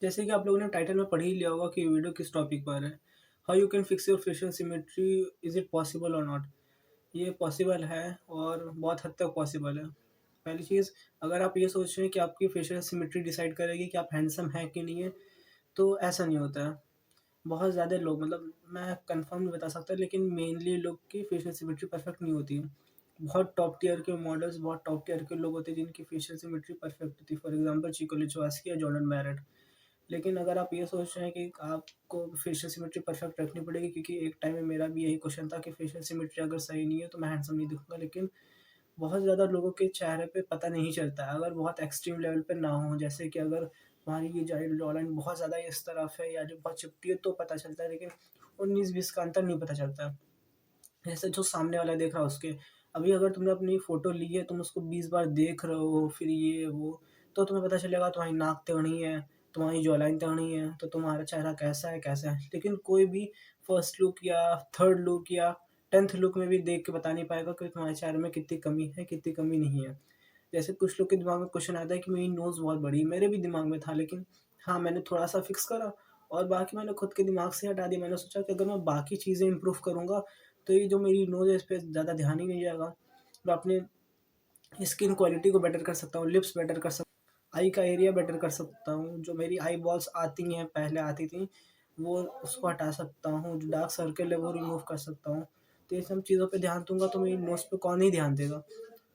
जैसे कि आप लोगों ने टाइटल में पढ़ ही लिया होगा कि ये वीडियो किस टॉपिक पर है। How you can fix your facial symmetry, is it possible और नॉट। ये पॉसिबल है और बहुत हद तक पॉसिबल है। पहली चीज़, अगर आप ये सोच रहे हैं कि आपकी फेशियल सिमेट्री डिसाइड करेगी कि आप हैंडसम हैं कि नहीं है, तो ऐसा नहीं होता है। बहुत ज़्यादा लोग, मतलब मैं कंफर्म नहीं बता सकता, लेकिन मेनली लोग की फेशियल सिमेट्री परफेक्ट नहीं होती है। बहुत टॉप टियर के मॉडल्स, बहुत टॉप टियर के लोग होते हैं जिनकी फेशियल सिमेट्री परफेक्ट होती है। फॉर एग्जांपल चिको लिचवास्की या जॉर्डन बैरेट। लेकिन अगर आप ये सोच रहे हैं कि आपको फेशियल सिमेट्री परफेक्ट रखनी पड़ेगी, क्योंकि एक टाइम में मेरा भी यही क्वेश्चन था कि फेशियल सिमेट्री अगर सही नहीं है तो मैं हैंडसम नहीं दिखूंगा, लेकिन बहुत ज़्यादा लोगों के चेहरे पे पता नहीं चलता है अगर बहुत एक्सट्रीम लेवल पे ना हो। जैसे कि अगर हमारी ये जॉ लाइन बहुत ज़्यादा इस तरफ है या जो बहुत चिपटी है तो पता चलता है, लेकिन 19-20 का अंतर नहीं पता चलता है। जैसे जो सामने वाला देख रहा है उसके, अभी अगर तुमने अपनी फ़ोटो ली है, तुम उसको 20 बार देख रहे हो, फिर ये वो, तो तुम्हें पता चलेगा तुम्हारी नाक टेढ़ी है, तुम्हारी जॉ लाइन टेढ़ी है, तो तुम्हारा चेहरा कैसा है, कैसा है। लेकिन कोई भी फर्स्ट लुक या थर्ड लुक या 10th लुक में भी देख के बता नहीं पाएगा कि तुम्हारे चेहरे में कितनी कमी है, कितनी कमी नहीं है। जैसे कुछ लोग के दिमाग में क्वेश्चन आता है कि मेरी नोज़ बहुत बड़ी है, मेरे भी दिमाग में था, लेकिन हाँ, मैंने थोड़ा-सा फिक्स करा और बाकी मैंने खुद के दिमाग से हटा दिया। मैंने सोचा कि अगर मैं बाकी चीज़ें इम्प्रूव करूँगा, तो ये जो मेरी नोज़ है, इस पे ज़्यादा ध्यान ही नहीं जाएगा। मैं अपने स्किन क्वालिटी को बेटर कर सकता हूँ, लिप्स बेटर कर सकता हूँ, आई का एरिया बेटर कर सकता हूँ, जो मेरी आई बॉल्स आती हैं, पहले आती थीं, वो उसको हटा सकता हूँ, जो डार्क सर्कल है वो रिमूव कर सकता हूँ। तो ये सब चीज़ों पे ध्यान दूँगा तो मेरी नोज़ पे कौन ही ध्यान देगा?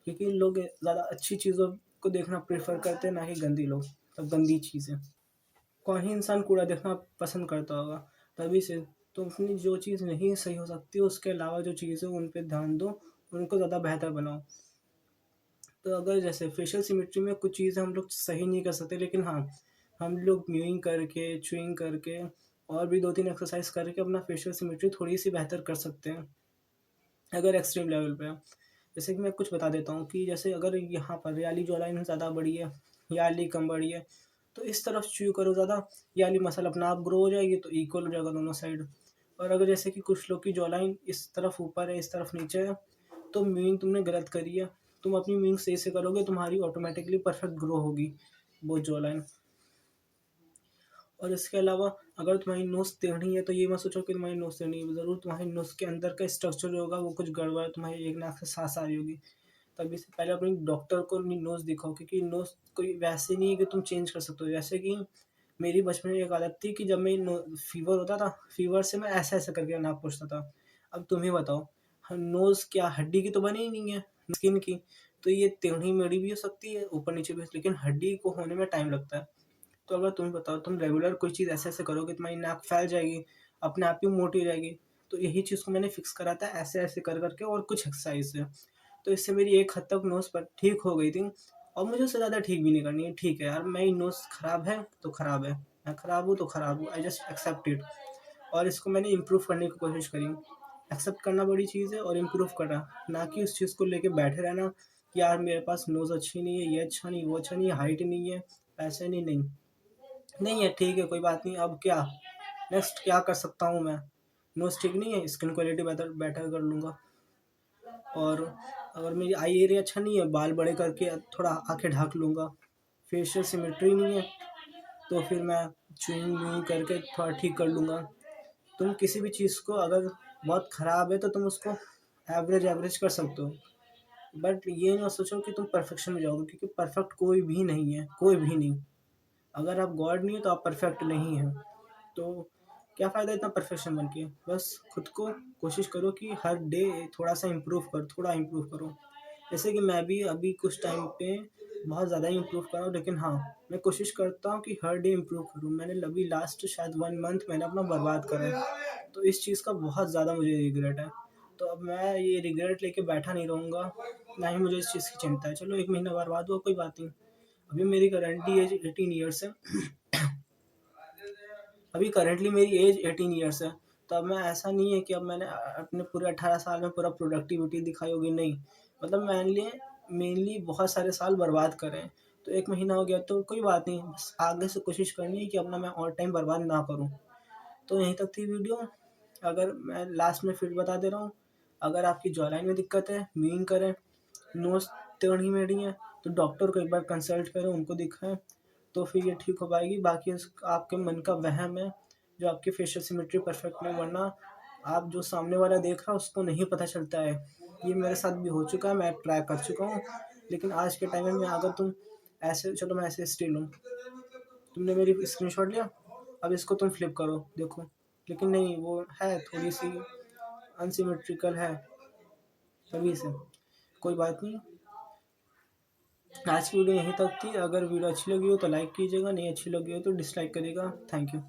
क्योंकि लोग ज़्यादा अच्छी चीज़ों को देखना प्रेफ़र करते हैं, ना कि गंदी लोग, मतलब गंदी चीज़ें। कौन ही इंसान कूड़ा देखना पसंद करता होगा? तभी से तो अपनी जो चीज़ नहीं सही हो सकती, उसके अलावा जो चीज़ें उन पे ध्यान दो, उनको ज़्यादा बेहतर बनाओ। तो अगर जैसे फेशियल सिमेट्री में कुछ चीज़ें हम लोग सही नहीं कर सकते, लेकिन हाँ, हम लोग म्यूइंग करके, च्यूइंग करके और भी 2-3 एक्सरसाइज़ करके अपना फेशियल सिमेट्री थोड़ी-सी बेहतर कर सकते हैं, अगर एक्सट्रीम लेवल पे है। जैसे कि मैं कुछ बता देता हूँ कि जैसे अगर यहाँ पर ये वाली जॉ लाइन ज़्यादा बड़ी है, ये वाली कम बड़ी है, तो इस तरफ च्यू करो ज़्यादा, ये वाली मसल अपने आप ग्रो हो जाएगी, तो इक्वल हो जाएगा दोनों साइड। और अगर जैसे कि कुछ लोग की जॉ लाइन इस तरफ ऊपर है, इस तरफ नीचे है, तो म्यूइंग तुमने गलत करी है। तुम अपनी म्यूइंग सही से करोगे, तुम्हारी ऑटोमैटिकली परफेक्ट ग्रो होगी वो जॉ लाइन। और इसके अलावा अगर तुम्हारी नोज़ टेढ़ी है, तो ये मत सोचो कि तुम्हारी नोज़ टेढ़ी है, ज़रूर तुम्हारी नोज़ के अंदर का स्ट्रक्चर जो होगा वो कुछ गड़बड़ है, तुम्हारी एक नाक से सांस आ रही होगी। तभी से पहले अपनी डॉक्टर को अपनी नोज़ दिखाओ, क्योंकि नोज़ कोई वैसे नहीं है कि तुम चेंज कर सकते हो। जैसे कि मेरी बचपन में एक आदत थी कि जब मैं नो फ़ीवर होता था, फ़ीवर से मैं ऐसे-ऐसे करके नाक पोंछता था। अब तुम ही बताओ, नोज़ क्या हड्डी की तो बनी ही नहीं है, स्किन की, तो ये टेढ़ी-मेढ़ी भी हो सकती है, ऊपर-नीचे भी, लेकिन हड्डी को होने में टाइम लगता है। तो अगर तुम बताओ, तुम रेगुलर कोई चीज़ ऐसे-ऐसे करोगे, तुम्हारी नाक फैल जाएगी, अपने आप ही मोटी हो जाएगी। तो यही चीज़ को मैंने फिक्स करा था ऐसे-ऐसे कर के और कुछ एक्सरसाइज़ से। तो इससे मेरी एक हद तक नोज़ पर ठीक हो गई थी और मुझे उससे ज़्यादा ठीक भी नहीं करनी है। ठीक है यार, मेरी नोज़ खराब है तो खराब है, मैं खराब हूँ तो खराब हूँ, आई जस्ट एक्सेप्ट इट। और इसको मैंने इम्प्रूव करने की कोशिश करी। एक्सेप्ट करना बड़ी चीज़ है और इम्प्रूव करना, ना कि उस चीज़ को लेके बैठे रहना कि यार मेरे पास नोज़ अच्छी नहीं है, ये अच्छा नहीं, वो अच्छा नहीं है, हाइट नहीं है, पैसे नहीं, नहीं। नहीं है, ठीक है, कोई बात नहीं, अब क्या? नेक्स्ट क्या कर सकता हूँ मैं? नोज़ ठीक नहीं है, स्किन क्वालिटी बेहतर बेटर कर लूँगा। और अगर मेरी आई एरिया अच्छा नहीं है, बाल बड़े करके थोड़ा आँखें ढक लूँगा। फेशियल सिमेट्री नहीं है, तो फिर मैं च्युइंग-व्युइंग करके थोड़ा ठीक कर लूँगा। तुम किसी भी चीज़ को अगर बहुत ख़राब है, तो तुम उसको एवरेज-एवरेज कर सकते हो। बट ये मत सोचो कि तुम परफेक्शन में जाओगे, क्योंकि परफेक्ट कोई भी नहीं है, कोई भी नहीं। अगर आप गॉड नहीं हो तो आप परफेक्ट नहीं हैं। तो क्या फ़ायदा इतना परफेक्शन बन के? बस खुद को कोशिश करो कि हर डे थोड़ा-सा इम्प्रूव करो, थोड़ा इम्प्रूव करो। जैसे कि मैं भी अभी कुछ टाइम पे बहुत ज़्यादा ही इम्प्रूव कर रहा हूँ, लेकिन हाँ, मैं कोशिश करता हूँ कि हर डे इम्प्रूव करूँ। मैंने अभी लास्ट शायद 1 मंथ मैंने अपना बर्बाद करा है, तो इस चीज़ का बहुत ज़्यादा मुझे रिग्रेट है। तो अब मैं ये रिग्रेट लेके बैठा नहीं रहूँगा, ना ही मुझे इस चीज़ की चिंता है। चलो 1 महीना बर्बाद हुआ, कोई बात नहीं। अभी मेरी करंटली एज 18 ईयर्स है। अभी करंटली मेरी एज 18 ईयर्स है। तो अब मैं, ऐसा नहीं है कि अब मैंने अपने पूरे 18 साल में पूरा प्रोडक्टिविटी दिखाई होगी, नहीं। मतलब मैंने मेनली बहुत सारे साल बर्बाद करे हैं। तो 1 महीना हो गया तो कोई बात नहीं, बस आगे से कोशिश करनी है कि अपना मैं और टाइम बर्बाद ना करूँ। तो यहीं तक थी वीडियो। अगर मैं लास्ट में फिर बता दे रहा हूँ, अगर आपकी जॉ लाइन में दिक्कत है, मीइंग करें, नोज़ टेढ़ी-मेढ़ी है, तो डॉक्टर को एक बार कंसल्ट करें, उनको दिखाएँ। तो फिर ये ठीक हो पाएगी। बाकी आपके मन का वहम है जो आपकी फेशियल सिमेट्री परफेक्ट नहीं, वरना आप जो सामने वाला देख रहा है उसको नहीं पता चलता है। ये मेरे साथ भी हो चुका है, मैं ट्राई कर चुका हूँ। लेकिन आज के टाइम में अगर तुम ऐसे, चलो मैं ऐसे स्टिल हूँ, तुमने मेरी स्क्रीनशॉट लिया, अब इसको तुम फ्लिप करो देखो, लेकिन नहीं, वो है थोड़ी सी अनसिमेट्रिकल है, तभी से। कोई बात नहीं, आज की वीडियो यहीं तक थी। अगर वीडियो अच्छी लगी हो तो लाइक कीजिएगा, नहीं अच्छी लगी हो तो डिसलाइक करिएगा। Thank you.